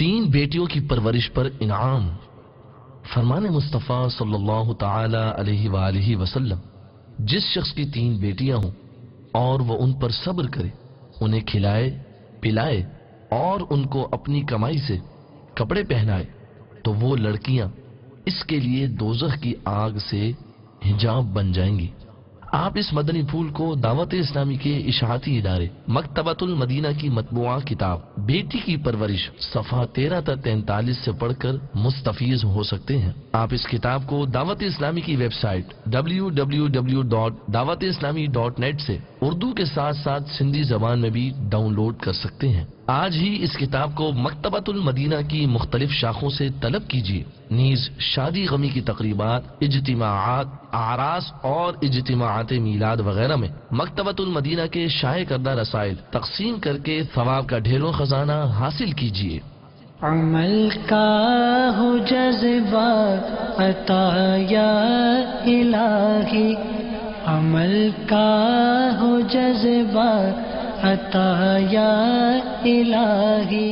3 बेटियों की परवरिश पर इनाम। फरमान मुस्तफ़ा सल्लल्लाहु ताला अलैहि वसल्लम, जिस शख्स की 3 बेटियां हों और वह उन पर सब्र करे, उन्हें खिलाए पिलाए और उनको अपनी कमाई से कपड़े पहनाए, तो वो लड़कियां इसके लिए दोज़ख की आग से हिजाब बन जाएंगी। आप इस मदनी फूल को दावत इस्लामी के इशाअती इदारे मकतबतुल मदीना की मतबूआ किताब बेटी की परवरिश सफ़ा 13 तक 43 से पढ़कर मुस्तफीज हो सकते हैं। आप इस किताब को दावत इस्लामी की वेबसाइट www.dawat-islami.net से उर्दू के साथ साथ सिंधी जबान में भी डाउनलोड कर सकते हैं। आज ही इस किताब को मकतबतुल मदीना की मुख्तलिफ शाखों से तलब कीजिए। नीज शादी गमी की तकरीबात, इज्तिमाआत, आरास और इज्तिमाआत मीलाद वगैरह में मकतबतुल मदीना के शाये करदा रसाइल तकसीम करके सवाब का ढेरों खजाना हासिल कीजिए। अमल का हो जज़्बा अता या इलाही, अमल का हो जज़्बा अता या इलाही।